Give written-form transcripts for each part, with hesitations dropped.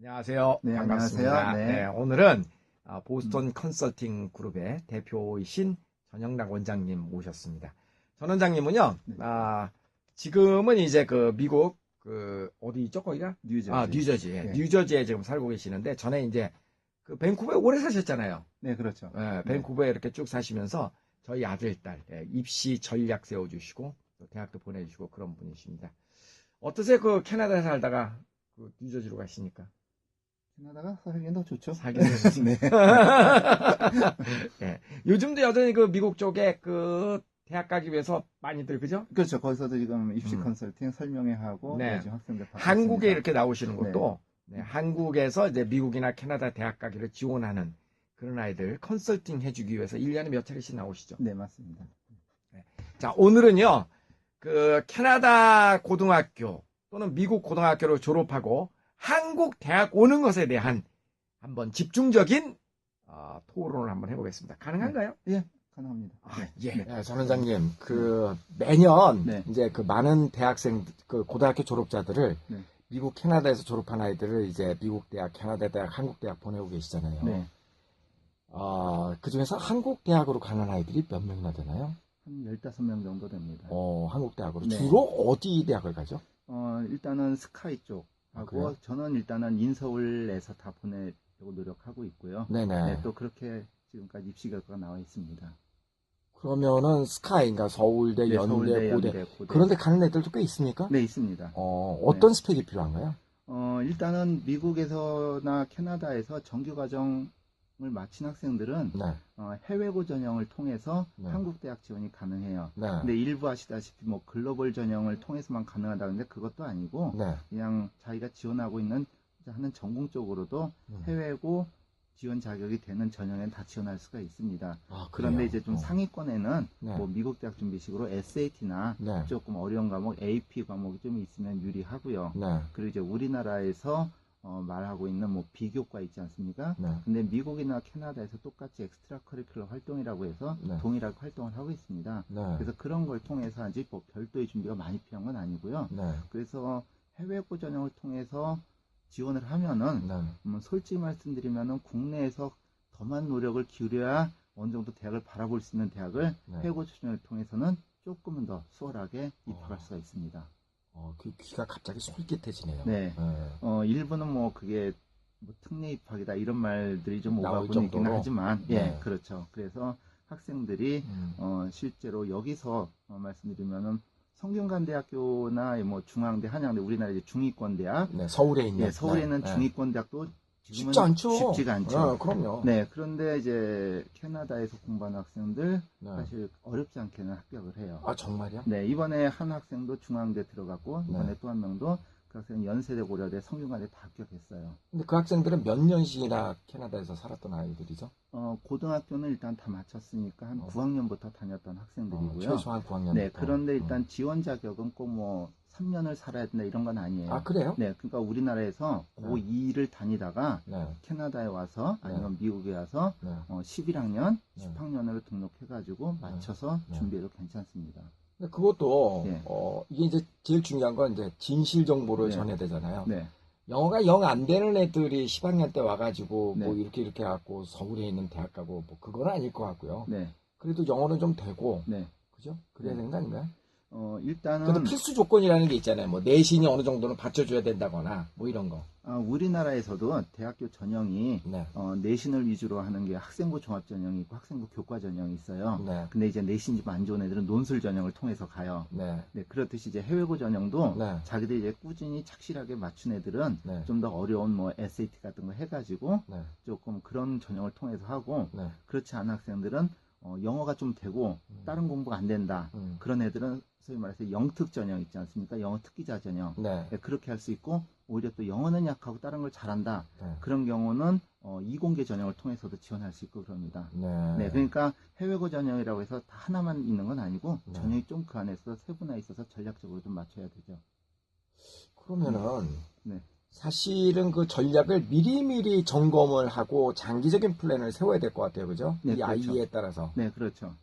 안녕하세요. 네, 반갑습니다. 안녕하세요. 네. 오늘은 보스턴 컨설팅 그룹의 대표이신 전영락 원장님 모셨습니다. 전 원장님은요, 네. 지금은 이제 그 미국 어디 있죠, 거기가? 뉴저지. 뉴저지. 네. 뉴저지에 지금 살고 계시는데 전에 이제 그 밴쿠버에 오래 사셨잖아요. 네, 그렇죠. 예, 밴쿠버에 이렇게 쭉 사시면서 저희 아들, 딸 입시 전략 세워주시고 또 대학도 보내주시고 그런 분이십니다. 어떠세요? 그 캐나다에 살다가 그 뉴저지로 가시니까? 캐나다가 살기는 더 좋죠. 살기는 네. 네. 요즘도 여전히 그 미국 쪽에 그 대학 가기 위해서 많이들 그죠? 그렇죠. 거기서도 지금 입시 컨설팅 설명회 하고 네. 요즘 학생들 받고 한국에 있습니다. 이렇게 나오시는 것도 네, 한국에서 이제 미국이나 캐나다 대학 가기를 지원하는 그런 아이들 컨설팅 해주기 위해서 1년에 몇 차례씩 나오시죠? 네, 맞습니다. 자, 오늘은요, 그 캐나다 고등학교 또는 미국 고등학교를 졸업하고 한국 대학 오는 것에 대한 한번 집중적인 토론을 한번 해보겠습니다. 가능한가요? 예, 가능합니다. 예. 네. 네, 전 원장님, 매년 네. 이제 그 많은 대학생, 그 고등학교 졸업자들을 네. 미국, 캐나다에서 졸업한 아이들을 이제 미국 대학, 캐나다 대학, 한국 대학 보내고 계시잖아요. 네. 그 중에서 한국 대학으로 가는 아이들이 몇 명이나 되나요? 한 15명 정도 됩니다. 한국 대학으로. 네. 주로 어디 대학을 가죠? 일단은 스카이 쪽 하고 그래요? 저는 일단은 인서울에서 다 보내려고 노력하고 있고요. 네네. 네, 또 그렇게 지금까지 입시 결과가 나와 있습니다. 그러면은 스카이인가 서울대, 네, 연대, 서울대, 고대. 연대, 고대. 그런데 가는 애들도 꽤 있습니까? 네, 있습니다. 어떤 스펙이 필요한가요? 일단은 미국에서나 캐나다에서 정규 과정을 마친 학생들은 네. 해외고 전형을 통해서 네. 한국 대학 지원이 가능해요. 네. 근데 일부 아시다시피 뭐 글로벌 전형을 통해서만 가능하다는데 그것도 아니고 네. 그냥 자기가 지원하고 있는 하는 전공 쪽으로도 해외고 지원 자격이 되는 전형에는 다 지원할 수가 있습니다. 그런데 이제 좀 상위권에는 네. 뭐 미국 대학 준비식으로 SAT나 네. 조금 어려운 과목, AP 과목이 좀 있으면 유리하고요. 네. 그리고 이제 우리나라에서 말하고 있는 뭐 비교과 있지 않습니까? 네. 근데 미국이나 캐나다에서 똑같이 엑스트라 커리큘러 활동이라고 해서 네. 동일하게 활동을 하고 있습니다. 네. 그래서 그런 걸 통해서 아직 뭐 별도의 준비가 많이 필요한 건 아니고요. 네. 그래서 해외고 전형을 통해서 지원을 하면은 네. 솔직히 말씀드리면은 국내에서 더 많은 노력을 기울여야 어느 정도 대학을 바라볼 수 있는 대학을 네. 해외고 전형을 통해서는 조금은 더 수월하게 입학할 수가 있습니다. 그 귀가 갑자기 솔깃해지네요. 네. 일부는 뭐 그게 뭐 특례 입학이다 이런 말들이 좀 오가고는 있긴 하지만 네. 예, 그렇죠. 그래서 학생들이 실제로 여기서 말씀드리면은 성균관대학교나 뭐 중앙대, 한양대, 우리나라 이제 중위권 대학, 네, 서울에 있는. 예, 서울에 있는 네. 중위권 대학도 지금은 쉽지 않죠. 쉽지가 않죠. 그럼요. 네, 그런데 이제 캐나다에서 공부하는 학생들 네. 사실 어렵지 않게는 합격을 해요. 정말요? 네, 이번에 한 학생도 중앙대 들어갔고 이번에 네. 또 한 명도 그 학생은 연세대, 고려대, 성균관대 다 합격했어요. 근데 그 학생들은 몇 년씩이나 캐나다에서 살았던 아이들이죠? 고등학교는 일단 다 마쳤으니까 한 9학년부터 다녔던 학생들이고요. 최소한 9학년. 네, 그런데 일단 지원 자격은 꼭 뭐 3년을 살아야 된다 이런 건 아니에요. 그래요? 네, 그러니까 우리나라에서 고2를 다니다가 네. 캐나다에 와서 아니면 미국에 와서 네. 11학년, 네. 10학년으로 등록해가지고 맞춰서 네. 준비해도 괜찮습니다. 근데 그것도 네. 이게 이제 제일 중요한 건 이제 진실 정보를 네. 전해야 되잖아요. 네. 영어가 영 안 되는 애들이 10학년 때 와가지고 네. 뭐 이렇게 해갖고 서울에 있는 대학 가고 뭐 그건 아닐 것 같고요. 네. 그래도 영어는 좀 되고, 네. 그죠? 그래야 네. 되는 거 아닌가요? 일단은 그래도 필수 조건이라는 게 있잖아요. 뭐 내신이 어느 정도는 받쳐줘야 된다거나 뭐 이런 거. 우리나라에서도 대학교 전형이 네. 내신을 위주로 하는 게 학생부 종합 전형이 있고 학생부 교과 전형이 있어요. 네. 근데 이제 내신이 좀 안 좋은 애들은 논술 전형을 통해서 가요. 네. 네, 그렇듯이 이제 해외고 전형도 네. 자기들이 이제 꾸준히 착실하게 맞춘 애들은 네. 좀 더 어려운 뭐 SAT 같은 거 해가지고 네. 조금 그런 전형을 통해서 하고 네. 그렇지 않은 학생들은 영어가 좀 되고 다른 공부가 안 된다. 그런 애들은 소위 말해서 영특 전형 있지 않습니까? 영어 특기자 전형. 네. 네, 그렇게 할 수 있고 오히려 또 영어는 약하고 다른 걸 잘한다. 네. 그런 경우는 이공계 전형을 통해서도 지원할 수 있고 그럽니다. 네. 네, 그러니까 해외고 전형이라고 해서 다 하나만 있는 건 아니고 네. 전형이 좀 그 안에서 세분화 있어서 전략적으로 좀 맞춰야 되죠. 그러면은 네. 사실은 그 전략을 미리미리 점검을 하고 장기적인 플랜을 세워야 될 것 같아요. 그죠? 네, 이 그렇죠. 아이에 따라서. 네, 그렇죠.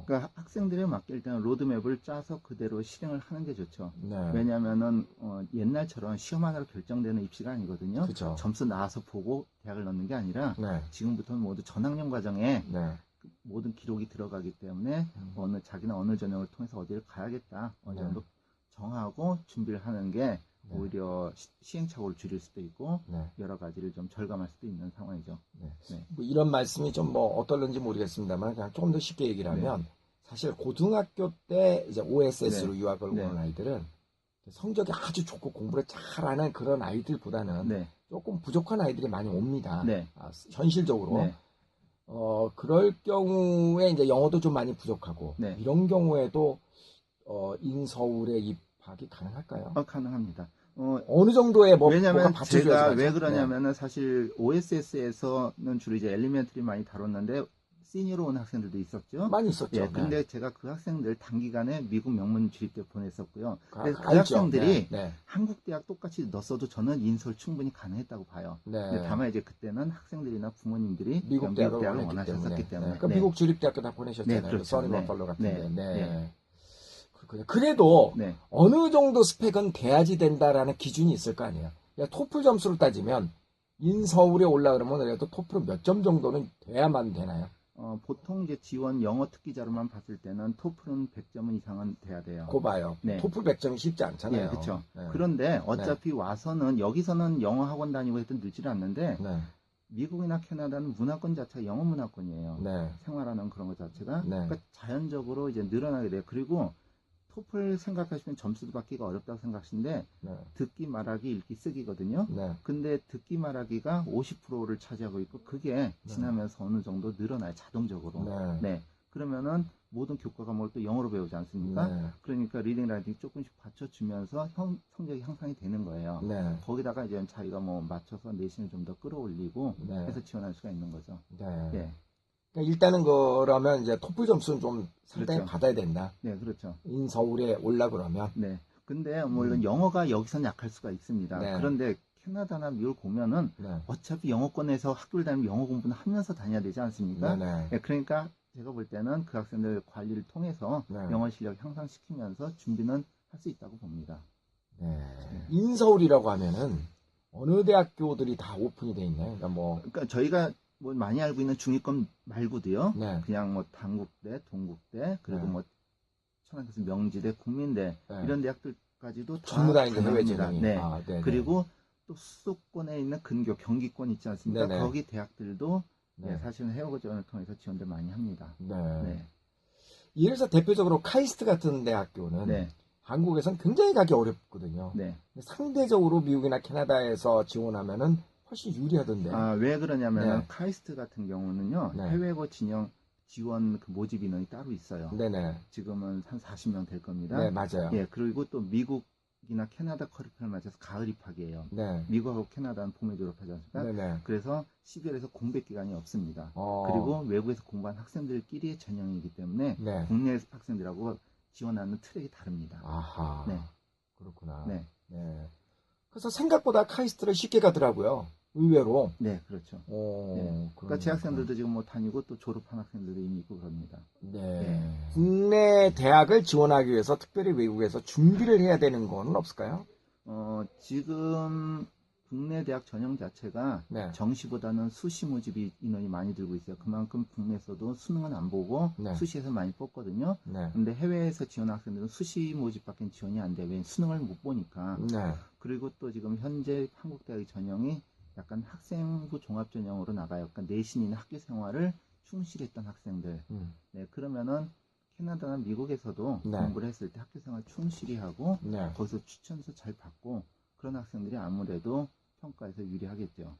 그러니까 학생들에 맞게 일단 로드맵을 짜서 그대로 실행을 하는 게 좋죠. 네. 왜냐하면은 옛날처럼 시험 하나로 결정되는 입시가 아니거든요. 그쵸. 점수 나와서 보고 대학을 넣는 게 아니라 네. 지금부터는 모두 전학년 과정에 네. 모든 기록이 들어가기 때문에 자기는 어느 전형을 통해서 어디를 가야겠다 어느 정도 정하고 준비를 하는 게 오히려 시행착오를 줄일 수도 있고 여러 가지를 좀 절감할 수도 있는 상황이죠. 뭐 이런 말씀이 좀 뭐 어떨는지 모르겠습니다만 그냥 조금 더 쉽게 얘기를 하면 사실 고등학교 때 이제 OSS로 유학을 오는 아이들은 성적이 아주 좋고 공부를 잘하는 그런 아이들보다는 조금 부족한 아이들이 많이 옵니다. 현실적으로. 그럴 경우에 이제 영어도 좀 많이 부족하고 이런 경우에도 인서울에 입학이 가능할까요? 가능합니다. 어느 정도의 뭐 왜냐면 제가 왜 가죠? 그러냐면은 사실 OSS에서는 주로 이제 엘리멘터리 많이 다뤘는데 시니어로 온 학생들도 있었죠. 많이 있었죠. 근데 제가 그 학생들 단기간에 미국 명문 주립대 보냈었고요. 그래서 그 알죠. 학생들이 한국 대학 똑같이 넣었어도 저는 인서울 충분히 가능했다고 봐요. 근데 다만 이제 그때는 학생들이나 부모님들이 미국 대학을 원하셨기 때문에. 그러니까 미국 주립대학교 다 보내셨잖아요. 그렇죠. 써니 버팔로 같은데. 그래도 어느 정도 스펙은 돼야지 된다라는 기준이 있을 거 아니에요. 토플 점수를 따지면 인서울에 올라가려면 그래도 토플 몇 점 정도는 돼야만 되나요? 보통 이제 지원 영어 특기자로만 봤을 때는 토플은 100점 이상은 돼야 돼요. 그거 봐요. 토플 100점이 쉽지 않잖아요. 그렇죠. 그런데 어차피 와서는 여기서는 영어 학원 다니고 해도 늦질 않는데 미국이나 캐나다는 문화권 자체가 영어 문화권이에요. 생활하는 그런 것 자체가 그러니까 자연적으로 이제 늘어나게 돼요. 그리고 토플 생각하시면 점수도 받기가 어렵다고 생각하시는데 듣기 말하기 읽기 쓰기거든요. 근데 듣기 말하기가 50%를 차지하고 있고 그게 지나면서 어느 정도 늘어나요. 자동적으로. 그러면은 모든 교과 과목을 또 영어로 배우지 않습니까? 그러니까 리딩 라이팅 조금씩 받쳐주면서 성적이 향상이 되는 거예요. 거기다가 이제 자기가 뭐 맞춰서 내신을 좀 더 끌어올리고 해서 지원할 수가 있는 거죠. 그러니까 일단은 그러면 이제 토플 점수는 좀 상당히 받아야 된다. 그렇죠. 인서울에 올라 그러면. 근데 물론 영어가 여기서는 약할 수가 있습니다. 그런데 캐나다나 미국 보면은 어차피 영어권에서 학교를 다니면 영어 공부는 하면서 다녀야 되지 않습니까? 그러니까 제가 볼 때는 그 학생들 관리를 통해서 영어 실력 향상시키면서 준비는 할 수 있다고 봅니다. 인서울이라고 하면은 어느 대학교들이 다 오픈이 돼 있나요? 그러니까 저희가 뭐 많이 알고 있는 중위권 말고도요. 그냥 뭐 단국대, 동국대, 그리고 뭐 천안교수 명지대, 국민대 이런 대학들까지도 전부 다 이제 해외 가능합니다. 전형이. 그리고 또 수도권에 있는 근교 경기권 있지 않습니까? 거기 대학들도 사실은 해외 지원을 통해서 지원들 많이 합니다. 예를 들어서 대표적으로 카이스트 같은 대학교는 한국에선 굉장히 가기 어렵거든요. 상대적으로 미국이나 캐나다에서 지원하면은 훨씬 유리하던데. 왜 그러냐면 카이스트 같은 경우는요. 해외고 지원 그 모집 인원이 따로 있어요. 지금은 한 40명 될 겁니다. 맞아요. 그리고 또 미국이나 캐나다 커리큘럼을 맞춰서 가을 입학이에요. 미국하고 캐나다는 봄에 졸업하지 않습니까? 그래서 12월에서 공백 기간이 없습니다. 그리고 외국에서 공부한 학생들끼리의 전형이기 때문에 국내 학생들하고 지원하는 트랙이 다릅니다. 그렇구나. 그래서 생각보다 카이스트를 쉽게 가더라고요. 의외로. 그렇죠. 그러니까 제 학생들도 지금 뭐 다니고 또 졸업한 학생들도 이미 있고 그럽니다. 국내 대학을 지원하기 위해서 특별히 외국에서 준비를 해야 되는 건 없을까요? 지금 국내 대학 전형 자체가 정시보다는 수시 모집이 인원이 많이 들고 있어요. 그만큼 국내에서도 수능은 안 보고 수시에서 많이 뽑거든요. 근데 해외에서 지원한 학생들은 수시 모집밖에 지원이 안 돼요. 왜 수능을 못 보니까. 그리고 또 지금 현재 한국 대학의 전형이 약간 학생부 종합 전형으로 나가요. 그러니까 내신이나 학교 생활을 충실히 했던 학생들. 그러면은 캐나다나 미국에서도 공부를 했을 때 학교 생활 충실히 하고 거기서 추천서 잘 받고 그런 학생들이 아무래도 평가에서 유리하겠죠.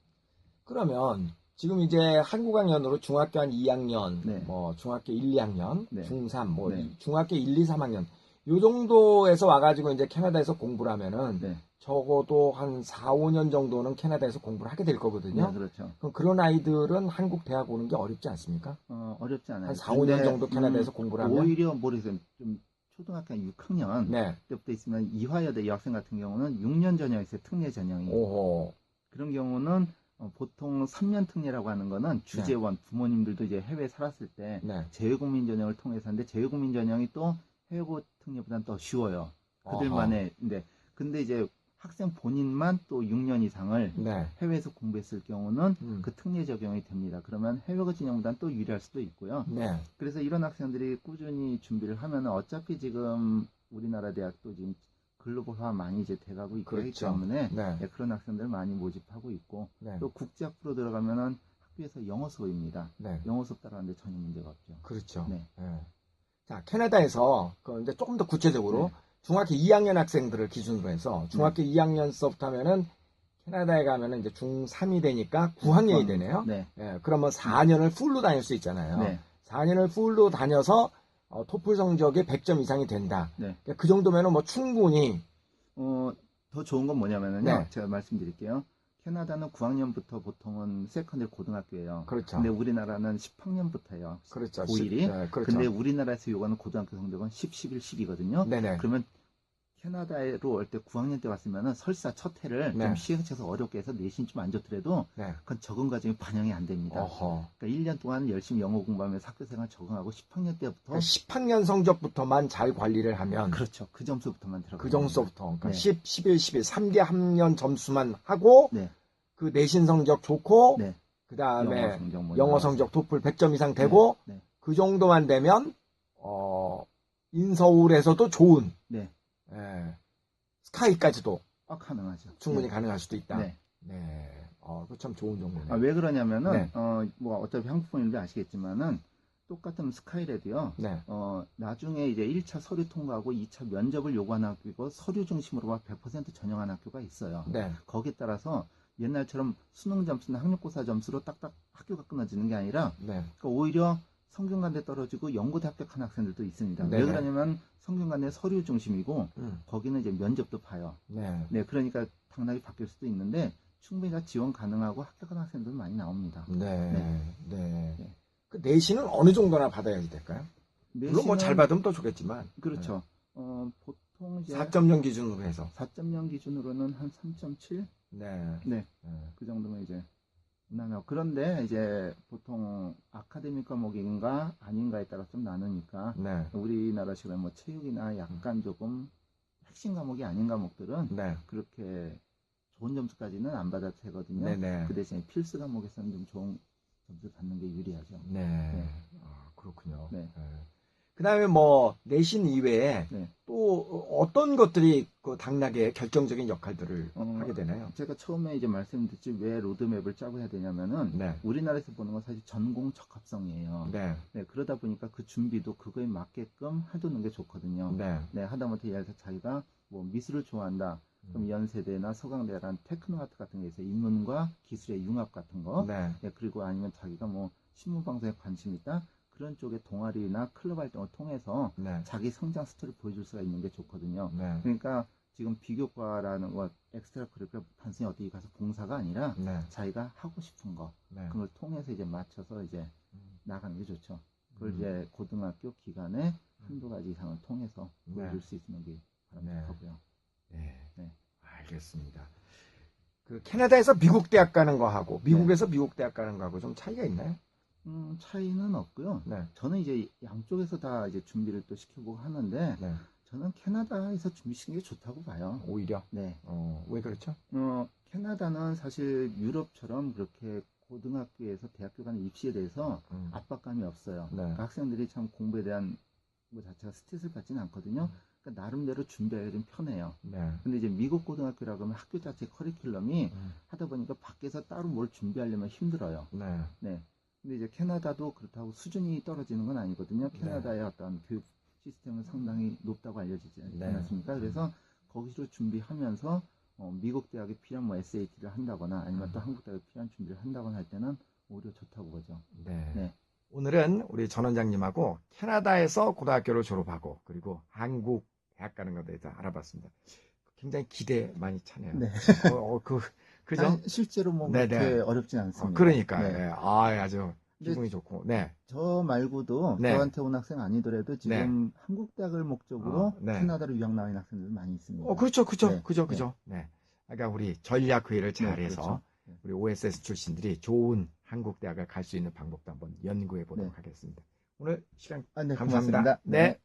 그러면 지금 이제 한국학년으로 중학교 한 2학년, 뭐 중학교 1, 2학년, 중3, 뭐 중학교 1, 2, 3학년 요 정도에서 와가지고 이제 캐나다에서 공부를 하면은 적어도 한 4, 5년 정도는 캐나다에서 공부를 하게 될 거거든요. 그렇죠. 그럼 그런 아이들은 한국 대학 오는 게 어렵지 않습니까? 어렵지 않아요. 한 4, 5년 정도 캐나다에서 공부를 하면? 오히려 모르겠어요. 좀 초등학교 한 6학년 때부터 있으면 이화여대 여학생 같은 경우는 6년 전형이 있어요. 특례 전형이. 그런 경우는 보통 3년 특례라고 하는 거는 주재원, 부모님들도 이제 해외에 살았을 때 재외국민 전형을 통해서 하는데 재외국민 전형이 또 해외고 특례보다는 더 쉬워요. 그들만의, 근데 이제 학생 본인만 또 6년 이상을 해외에서 공부했을 경우는 그 특례 적용이 됩니다. 그러면 해외고 진영보다는 또 유리할 수도 있고요. 그래서 이런 학생들이 꾸준히 준비를 하면 어차피 지금 우리나라 대학도 지금 글로벌화 많이 이제 돼가고 있기 때문에 그런 학생들 많이 모집하고 있고 또 국제학부로 들어가면은 학교에서 영어 수업입니다. 영어 수업 따라하는데 전혀 문제가 없죠. 그렇죠. 자, 캐나다에서 이제 조금 더 구체적으로 중학교 2학년 학생들을 기준으로 해서 중학교 2학년서부터 하면은 캐나다에 가면은 이제 중3이 되니까 9학년이 되네요. 그러면 4년을 풀로 다닐 수 있잖아요. 4년을 풀로 다녀서 토플 성적이 100점 이상이 된다. 그 정도면은 뭐 충분히 더 좋은 건 뭐냐면은요. 제가 말씀드릴게요. 캐나다는 9학년부터 보통은 세컨드리 고등학교예요. 그렇죠. 근데 우리나라는 10학년부터예요. 그렇죠. 고1이. 근데 우리나라에서 요구하는 고등학교 성적은 10, 11, 10이거든요. 그러면 캐나다로 올 때 9학년 때 왔으면은 설사 첫 해를 좀 시행착오해서 어렵게 해서 내신이 좀 안 좋더라도 그건 적응 과정이 반영이 안 됩니다. 그러니까 1년 동안 열심히 영어 공부하면서 학교 생활 적응하고 10학년 때부터 그러니까 10학년 성적부터만 잘 관리를 하면 그렇죠. 그 점수부터만 들어가요. 그 점수부터 그러니까 10, 11, 12 3개 학년 점수만 하고 그 내신 성적 좋고 그다음에 영어 성적 토플 100점 이상 되고 그 정도만 되면 인서울에서도 좋은 스카이까지도 가능하죠. 충분히 가능할 수도 있다. 그거 참 좋은 정보네요. 왜 그러냐면은 뭐 어차피 한국 분들도 아시겠지만은 똑같은 스카이레도요. 나중에 이제 1차 서류 통과하고 2차 면접을 요구하는 학교고 서류 중심으로 100% 전형한 학교가 있어요. 거기에 따라서 옛날처럼 수능 점수나 학력고사 점수로 딱딱 학교가 끊어지는 게 아니라 그러니까 오히려 성균관대 떨어지고 연고대 합격한 학생들도 있습니다. 왜 그러냐면 성균관대 서류 중심이고 거기는 이제 면접도 봐요. 그러니까 당락이 바뀔 수도 있는데 충분히 다 지원 가능하고 합격한 학생들 많이 나옵니다. 그 내신은 어느 정도나 받아야 될까요? 물론 뭐 잘 받으면 더 좋겠지만. 그렇죠. 보통 이제 4.0 기준으로 해서 4.0 기준으로는 한 3.7? 그 정도면 이제 무난하고. 그런데 이제 보통 아카데믹 과목인가 아닌가에 따라 좀 나누니까 우리나라식으로 뭐 체육이나 약간 조금 핵심 과목이 아닌 과목들은 그렇게 좋은 점수까지는 안 받아도 되거든요. 그 대신에 필수 과목에서는 좀 좋은 점수 받는 게 유리하죠. 그렇군요. 그 다음에 뭐 내신 이외에 또 어떤 것들이 그 당락의 결정적인 역할들을 하게 되나요? 제가 처음에 이제 말씀드렸지 왜 로드맵을 짜고 해야 되냐면은 우리나라에서 보는 건 사실 전공 적합성이에요. 그러다 보니까 그 준비도 그거에 맞게끔 해두는 게 좋거든요. 하다못해 예를 들어 자기가 뭐 미술을 좋아한다. 그럼 연세대나 서강대란 테크노아트 같은 게 있어요. 인문과 기술의 융합 같은 거. 그리고 아니면 자기가 뭐 신문방송에 관심 있다. 그런 쪽의 동아리나 클럽 활동을 통해서 자기 성장 스토리를 보여줄 수가 있는 게 좋거든요. 그러니까 지금 비교과라는 거 엑스트라 커리큘럼 단순히 어디 가서 봉사가 아니라 자기가 하고 싶은 거 그걸 통해서 이제 맞춰서 이제 나가는 게 좋죠. 그걸 이제 고등학교 기간에 한두 가지 이상을 통해서 보여줄 수 있는 게 바람직하고요. 알겠습니다. 그 캐나다에서 미국 대학 가는 거하고 미국에서 미국 대학 가는 거하고 좀 차이가 있나요? 차이는 없고요. 저는 이제 양쪽에서 다 이제 준비를 또 시켜보고 하는데 저는 캐나다에서 준비시키는 게 좋다고 봐요. 오히려? 왜 그렇죠? 캐나다는 사실 유럽처럼 그렇게 고등학교에서 대학교 가는 입시에 대해서 압박감이 없어요. 그러니까 학생들이 참 공부에 대한 뭐 자체가 스트레스를 받지는 않거든요. 그러니까 나름대로 준비하기가 좀 편해요. 근데 이제 미국 고등학교라고 하면 학교 자체 커리큘럼이 하다 보니까 밖에서 따로 뭘 준비하려면 힘들어요. 근데 이제 캐나다도 그렇다고 수준이 떨어지는 건 아니거든요. 캐나다의 어떤 교육 시스템은 상당히 높다고 알려지지 않습니까? 그래서 거기서 준비하면서 미국 대학에 필요한 뭐 SAT를 한다거나 아니면 또 한국 대학에 필요한 준비를 한다거나 할 때는 오히려 좋다고 보죠. 오늘은 우리 전 원장님하고 캐나다에서 고등학교를 졸업하고 그리고 한국 대학 가는 것에 대해서 알아봤습니다. 굉장히 기대 많이 차네요. 그죠? 실제로 뭐 그렇게 어렵진 않습니다. 그러니까 아주 기분이 좋고. 저 말고도 저한테 온 학생 아니더라도 지금 한국 대학을 목적으로 캐나다로 유학 나온 학생들 많이 있습니다. 그렇죠. 그러니까 우리 전략 회의를 잘해서 우리 OSS 출신들이 좋은 한국 대학을 갈 수 있는 방법도 한번 연구해 보도록 하겠습니다. 오늘 시간 네, 감사합니다. 고맙습니다. 네.